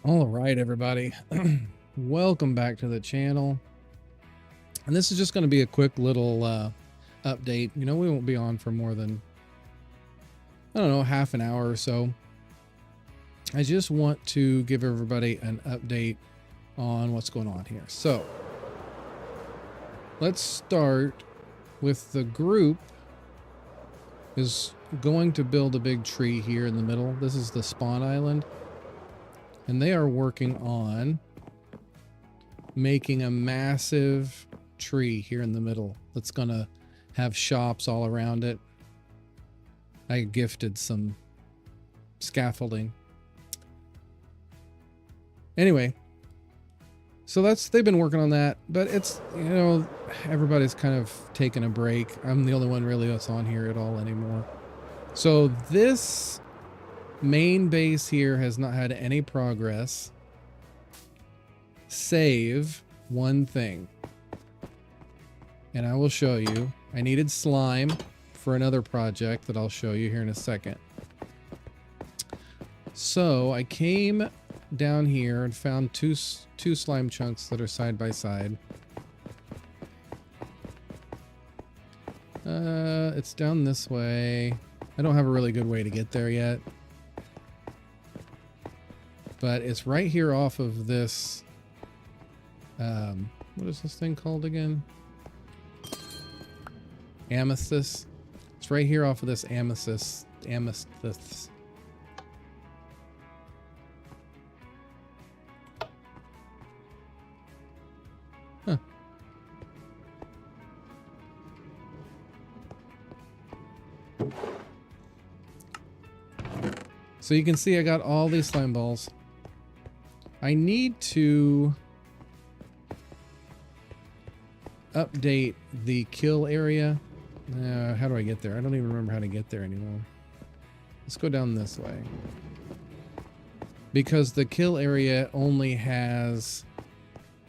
All right, everybody. Welcome back to the channel. And this is just going to be a quick little update. You know, we won't be on for more than, I don't know, half an hour or so. I just want to give everybody an update on what's going on here. So let's start with the group is going to build a big tree here in the middle. This is the spawn island. And they are working on making a massive tree here in the middle that's going to have shops all around it. I gifted some scaffolding. Anyway, so they've been working on that, but it's, you know, everybody's kind of taking a break. I'm the only one really that's on here at all anymore. So this main base here has not had any progress, save one thing. And I will show you. I needed slime for another project that I'll show you here in a second. So I came down here and found two slime chunks that are side by side. It's down this way. I don't have a really good way to get there yet. But it's right here off of this, what is this thing called again? Amethyst. It's right here off of this amethyst. Huh. So you can see I got all these slime balls. I need to update the kill area. How do I get there? I don't even remember how to get there anymore. Let's go down this way. Because the kill area only has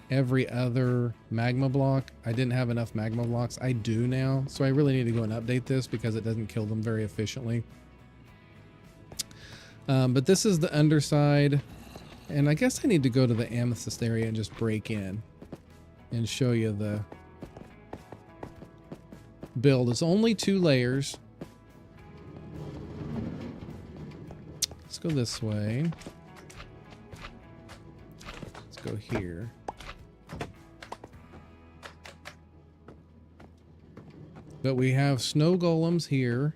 every other magma block. I didn't have enough magma blocks. I do now. So I really need to go and update this because it doesn't kill them very efficiently. But this is the underside. And I guess I need to go to the amethyst area and just break in and show you the build. It's only 2 layers. Let's go this way. Let's go here. But we have snow golems here.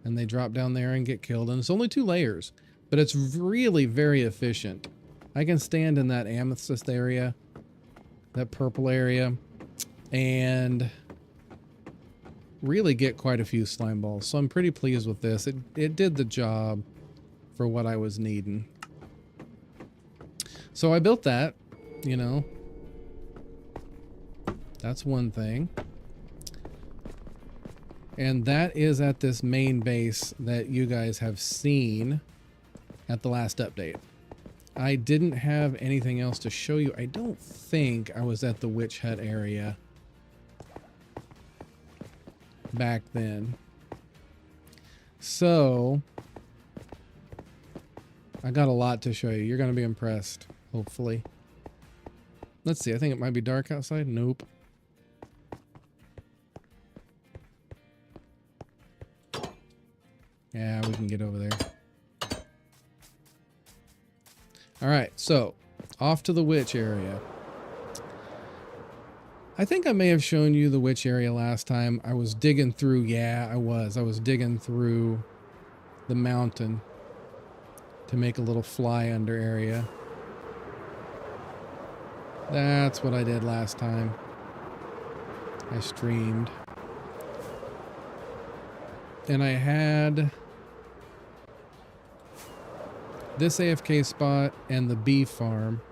And they drop down there and get killed. And it's only 2 layers. But it's really very efficient. I can stand in that amethyst area, that purple area, and really get quite a few slime balls. So I'm pretty pleased with this. It did the job for what I was needing. So I built that, you know. That's one thing. And that is at this main base that you guys have seen at the last update. I didn't have anything else to show you. I don't think I was at the witch hut area back then. So I got a lot to show you. You're going to be impressed, hopefully. Let's see. I think it might be dark outside. Nope. Yeah, we can get over there. All right, so off to the witch area. I think I may have shown you the witch area last time. I was digging through. Yeah, I was digging through the mountain to make a little fly under area. That's what I did last time I streamed. And I had this AFK spot and the bee farm.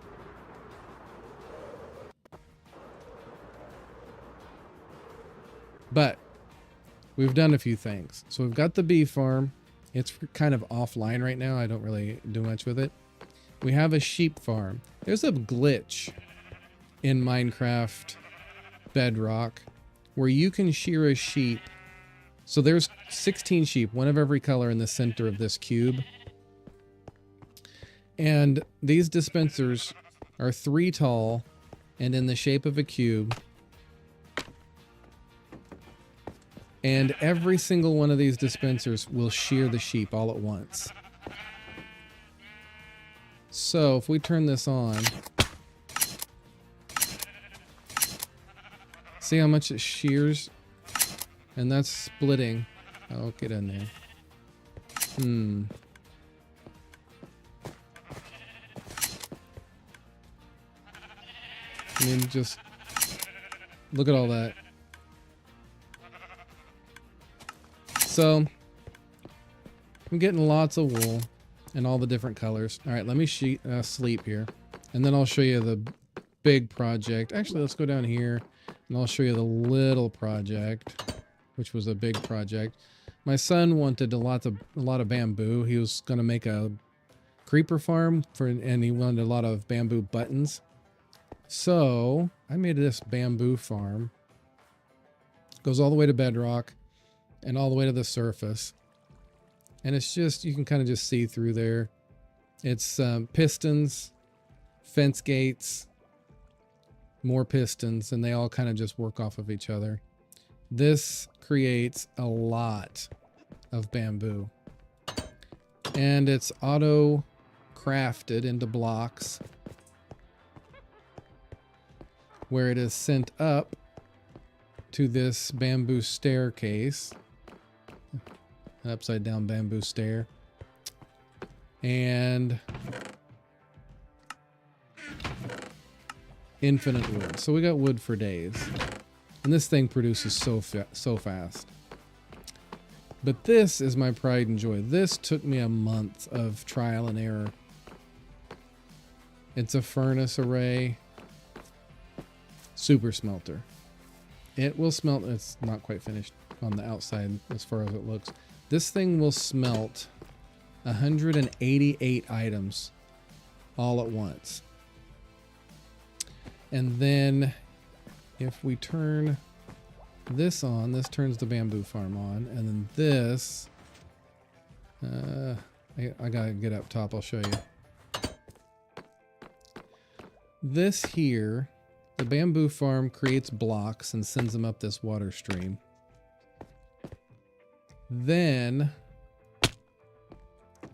But we've done a few things. So we've got the bee farm. It's kind of offline right now. I don't really do much with it. We have a sheep farm. There's a glitch in Minecraft Bedrock where you can shear a sheep. So there's 16 sheep, one of every color in the center of this cube. And these dispensers are 3 tall and in the shape of a cube. And every single one of these dispensers will shear the sheep all at once. So if we turn this on, see how much it shears? And that's splitting. Oh, get in there. I mean, just look at all that. So I'm getting lots of wool in all the different colors. All right, let me sleep here, and then I'll show you the big project. Actually, let's go down here, and I'll show you the little project, which was a big project. My son wanted a lot of bamboo. He was going to make a creeper farm and he wanted a lot of bamboo buttons. So I made this bamboo farm. Goes all the way to bedrock and all the way to the surface. And it's just, you can kind of just see through there. It's pistons, fence gates, more pistons, and they all kind of just work off of each other. This creates a lot of bamboo. And it's auto crafted into blocks, where it is sent up to this bamboo staircase, an upside down bamboo stair, and infinite wood. So we got wood for days, and this thing produces so fast. But this is my pride and joy. This took me a month of trial and error. It's a furnace array. Super smelter. It will smelt. It's not quite finished on the outside as far as it looks. This thing will smelt 188 items all at once. And then if we turn this on, this turns the bamboo farm on. And then this, I gotta get up top, I'll show you. This here, the bamboo farm creates blocks and sends them up this water stream. Then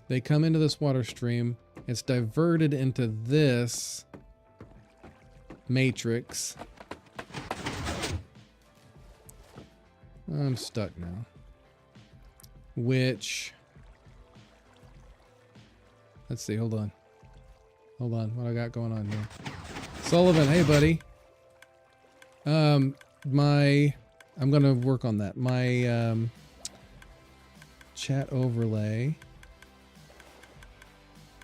they come into this water stream. It's diverted into this matrix. I'm stuck now. Which, let's see, hold on. Hold on, what I got going on here. Sullivan, hey buddy. I'm gonna work on that. My chat overlay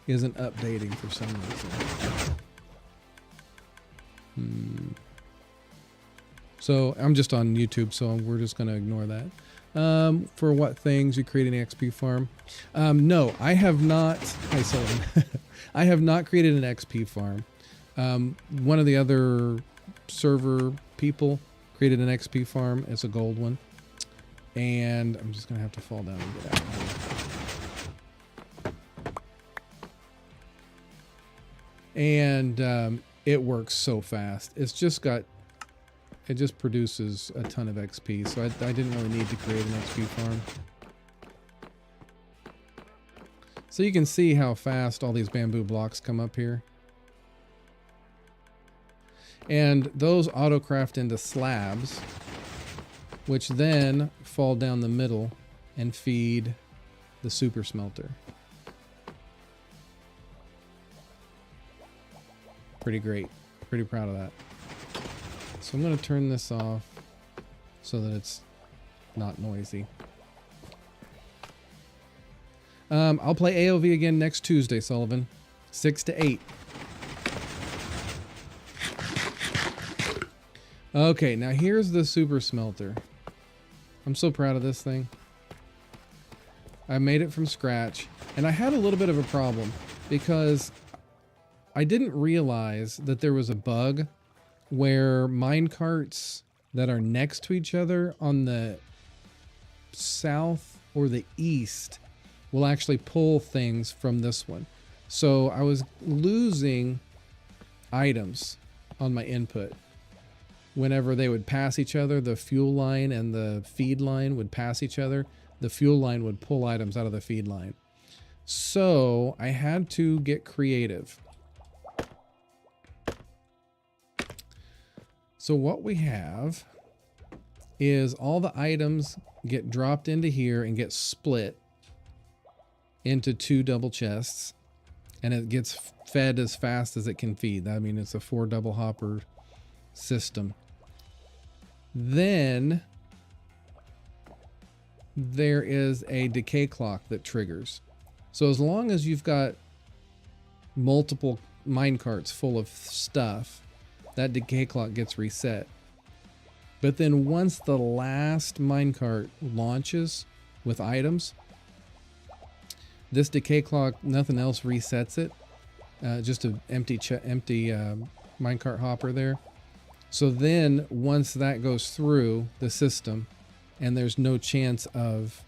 isn't updating for some reason. So I'm just on YouTube, so we're just gonna ignore that. For what things you create an XP farm? No, I have not. Hi Sullivan. I have not created an XP farm. One of the other server people created an XP farm. It's a gold one. And I'm just going to have to fall down and get out of here. And it works so fast. It just produces a ton of XP. So I didn't really need to create an XP farm. So you can see how fast all these bamboo blocks come up here. And those auto-craft into slabs, which then fall down the middle and feed the super smelter. Pretty great. Pretty proud of that. So I'm going to turn this off so that it's not noisy. I'll play AOV again next Tuesday, Sullivan. 6 to 8. Okay, now here's the super smelter. I'm so proud of this thing. I made it from scratch, and I had a little bit of a problem because I didn't realize that there was a bug where mine carts that are next to each other on the south or the east will actually pull things from this one. So I was losing items on my input. Whenever they would pass each other, the fuel line and the feed line would pass each other. The fuel line would pull items out of the feed line. So I had to get creative. So what we have is all the items get dropped into here and get split into 2 double chests, and it gets fed as fast as it can feed. I mean, it's a 4 double hopper system. Then there is a decay clock that triggers. So as long as you've got multiple mine carts full of stuff, that decay clock gets reset. But then once the last minecart launches with items, this decay clock, nothing else resets it. Just an empty minecart hopper there. So then once that goes through the system and there's no chance of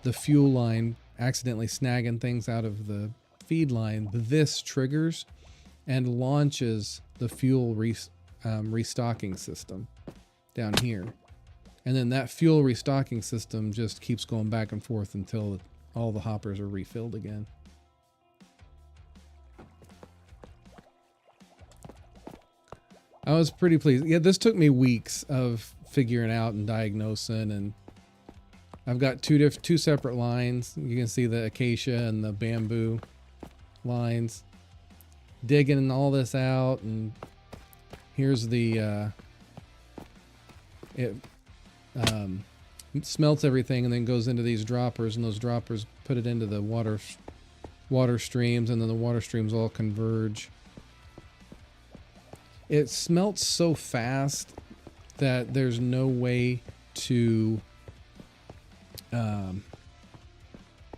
the fuel line accidentally snagging things out of the feed line, this triggers and launches the fuel restocking system down here. And then that fuel restocking system just keeps going back and forth until all the hoppers are refilled again. I was pretty pleased. Yeah, this took me weeks of figuring out and diagnosing, and I've got two separate lines. You can see the acacia and the bamboo lines. Digging all this out, and here's the it smelts everything and then goes into these droppers, and those droppers put it into the water streams, and then the water streams all converge. It smelts so fast that there's no way to oh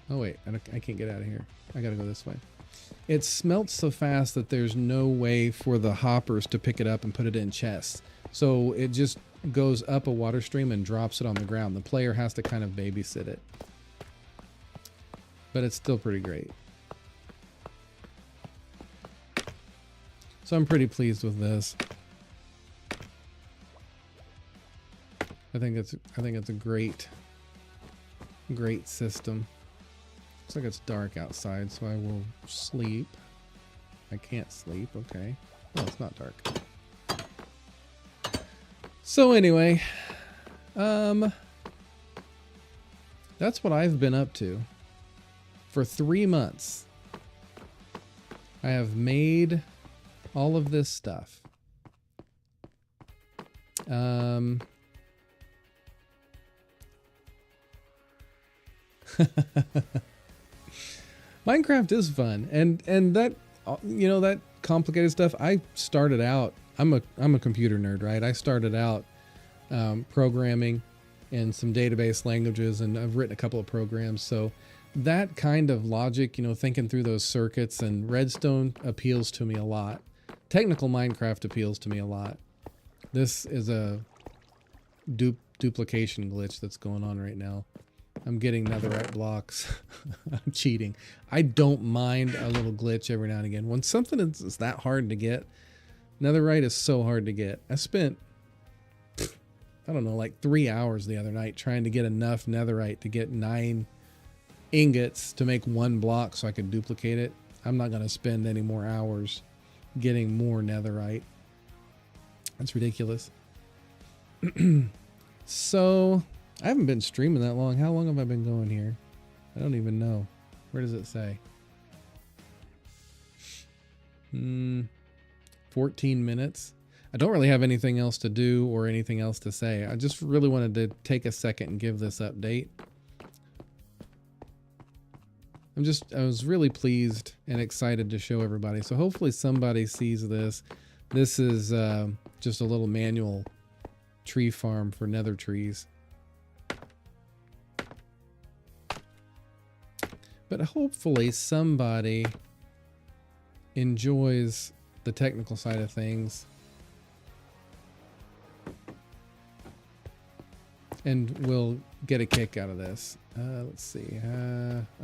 wait, I can't get out of here. I gotta go this way. It smelts so fast that there's no way for the hoppers to pick it up and put it in chests. So it just goes up a water stream and drops it on the ground. The player has to kind of babysit it. But it's still pretty great. So I'm pretty pleased with this. I think it's a great system. Looks like it's dark outside, so I will sleep. I can't sleep, okay. Oh, it's not dark. So anyway, that's what I've been up to. For 3 months, I have made all of this stuff. Minecraft is fun, and that, you know, that complicated stuff. I started out. I'm a computer nerd, right? I started out programming in some database languages, and I've written a couple of programs. So that kind of logic, you know, thinking through those circuits, and redstone appeals to me a lot. Technical Minecraft appeals to me a lot. This is a duplication glitch that's going on right now. I'm getting netherite blocks. I'm cheating. I don't mind a little glitch every now and again. When something is that hard to get, netherite is so hard to get. I spent, I don't know, like 3 hours the other night trying to get enough netherite to get 9 ingots to make 1 block so I could duplicate it. I'm not going to spend any more hours getting more netherite. That's ridiculous. So I haven't been streaming that long. How long have I been going here? I don't even know. Where does it say? 14 minutes. I don't really have anything else to do or anything else to say. I just really wanted to take a second and give this update. I was really pleased and excited to show everybody. So hopefully somebody sees this. This is just a little manual tree farm for nether trees. But hopefully somebody enjoys the technical side of things and will get a kick out of this. Let's see.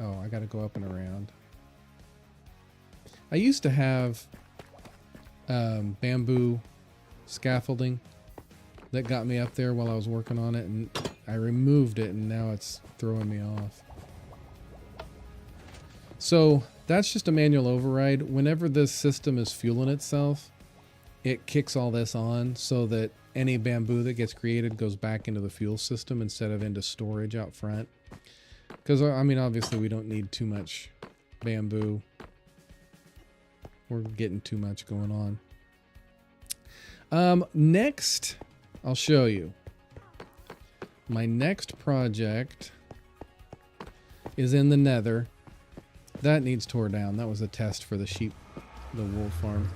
Oh, I got to go up and around. I used to have bamboo scaffolding that got me up there while I was working on it, and I removed it, and now it's throwing me off. So that's just a manual override. Whenever this system is fueling itself, it kicks all this on so that any bamboo that gets created goes back into the fuel system instead of into storage out front. Because, I mean, obviously we don't need too much bamboo. We're getting too much going on. Next, I'll show you. My next project is in the Nether. That needs tore down. That was a test for the wool farm.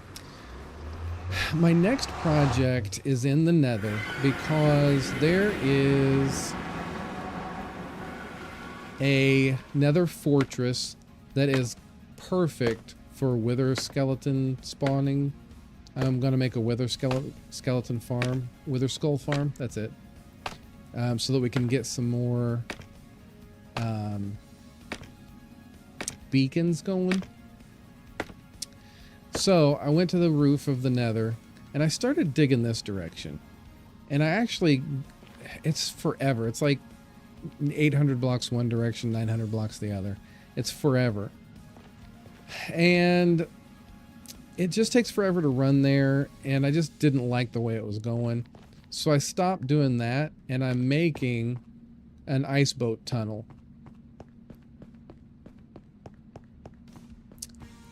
My next project is in the Nether because there is a Nether fortress that is perfect for wither skeleton spawning. I'm going to make a wither skeleton farm, wither skull farm, that's it. So that we can get some more beacons going. So I went to the roof of the Nether and I started digging this direction. And I actually, it's forever. It's like 800 blocks one direction, 900 blocks the other. It's forever. And it just takes forever to run there, and I just didn't like the way it was going. So I stopped doing that, and I'm making an ice boat tunnel.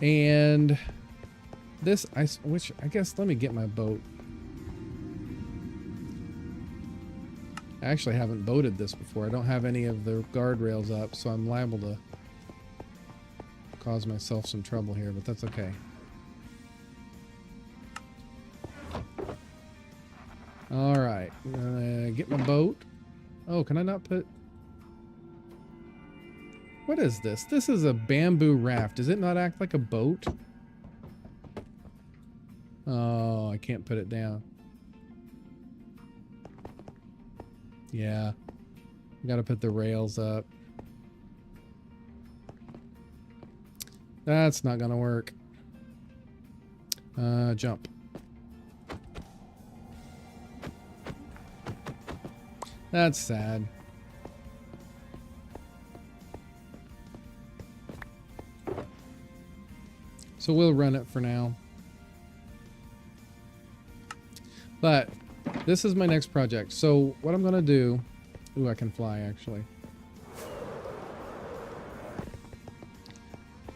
And this ice, which I guess, let me get my boat. I actually haven't boated this before. I don't have any of the guardrails up, so I'm liable to cause myself some trouble here, but that's okay. All right, get my boat. Oh, can I not put... What is this? This is a bamboo raft. Does it not act like a boat? Oh, I can't put it down. Yeah. Gotta put the rails up. That's not gonna work. Jump. That's sad. So we'll run it for now. But this is my next project. So what I'm gonna do... Ooh, I can fly actually.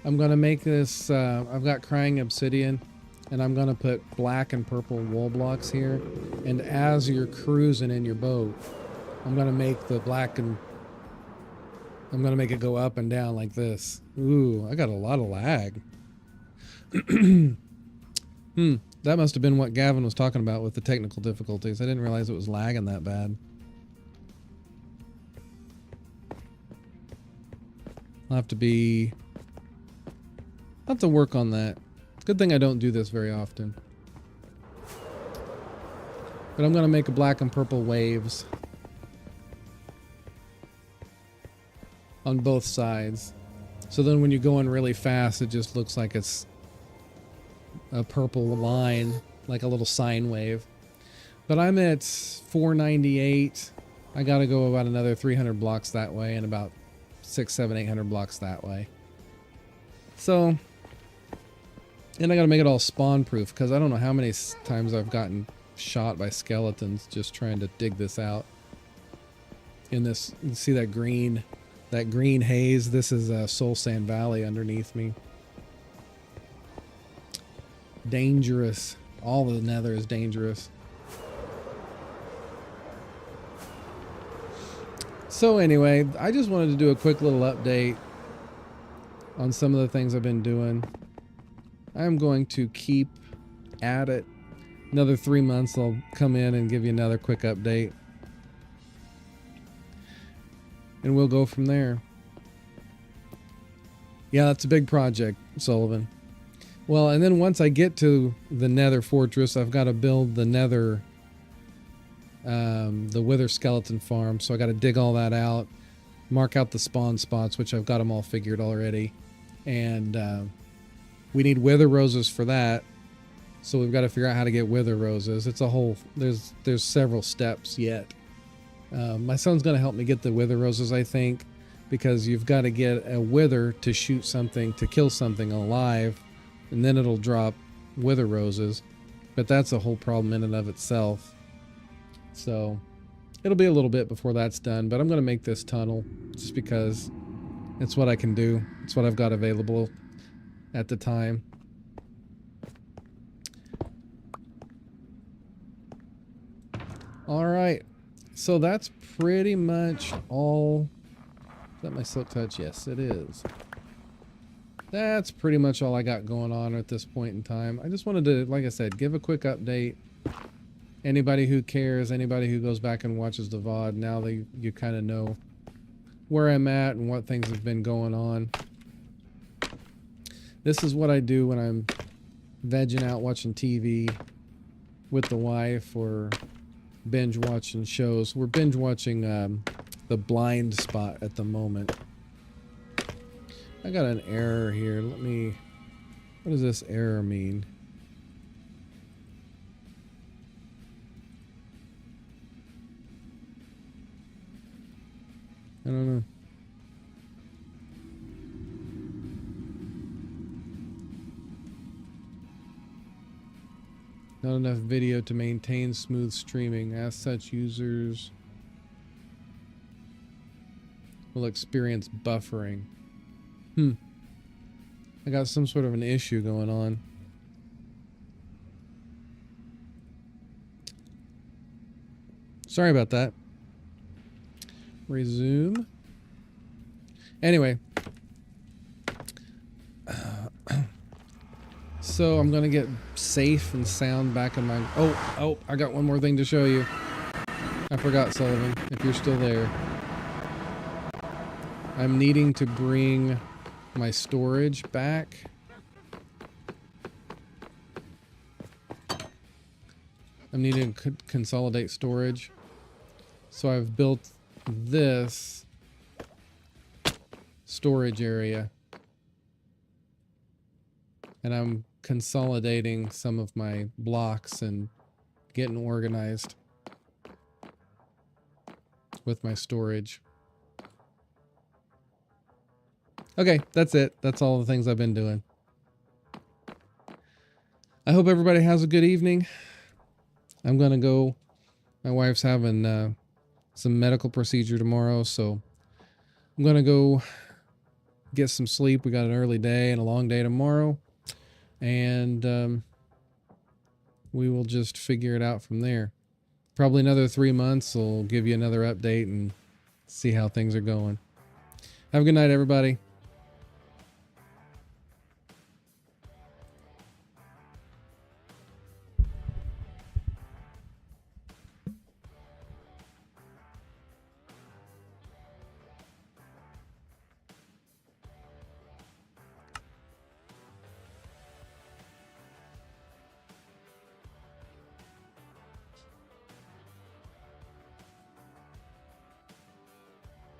I'm gonna make this, I've got crying obsidian, and I'm gonna put black and purple wool blocks here. And as you're cruising in your boat, I'm gonna make the black and... I'm gonna make it go up and down like this. Ooh, I got a lot of lag. That must have been what Gavin was talking about with the technical difficulties. I didn't realize it was lagging that bad. I'll have to work on that. Good thing I don't do this very often. But I'm gonna make a black and purple waves on both sides. So then when you're going really fast, it just looks like it's a purple line, like a little sine wave. But I'm at 498. I gotta go about another 300 blocks that way and about 600, 700, 800 blocks that way. So, and I gotta make it all spawn proof because I don't know how many times I've gotten shot by skeletons just trying to dig this out. In this, you see that green haze? This is Soul Sand Valley underneath me. Dangerous. All the Nether is dangerous. So anyway, I just wanted to do a quick little update on some of the things I've been doing. I'm going to keep at it. Another 3 months, I'll come in and give you another quick update. And we'll go from there. Yeah, that's a big project, Sullivan. Well, and then once I get to the Nether fortress, I've got to build the Nether, the wither skeleton farm. So I got to dig all that out, mark out the spawn spots, which I've got them all figured already, and We need wither roses for that. So we've got to figure out how to get wither roses. It's a whole, there's several steps yet. My son's going to help me get the wither roses, I think, because you've got to get a wither to shoot something, to kill something alive, and then it'll drop wither roses. But that's a whole problem in and of itself. So it'll be a little bit before that's done, but I'm going to make this tunnel just because it's what I can do. It's what I've got available at the time. All right, so that's pretty much all. Is that my silk touch? Yes, it is. That's pretty much all I got going on at this point in time. I just wanted to, like I said, give a quick update. Anybody who cares, anybody who goes back and watches the VOD, now you kind of know where I'm at and what things have been going on. This is what I do when I'm vegging out watching TV with the wife or binge watching shows. We're binge watching The Blind Spot at the moment. I got an error here. What does this error mean? I don't know. Not enough video to maintain smooth streaming. As such, users will experience buffering. I got some sort of an issue going on. Sorry about that. Resume. Anyway. So I'm going to get safe and sound back in my... Oh, I got one more thing to show you. I forgot, Sullivan, if you're still there. I'm needing to bring my storage back. I'm needing to consolidate storage. So I've built this storage area. And I'm consolidating some of my blocks and getting organized with my storage. Okay, that's it. That's all the things I've been doing. I hope everybody has a good evening. I'm gonna go. My wife's having some medical procedure tomorrow, so I'm gonna go get some sleep. We got an early day and a long day tomorrow, and we will just figure it out from there. Probably another 3 months. We'll give you another update and see how things are going. Have a good night, everybody.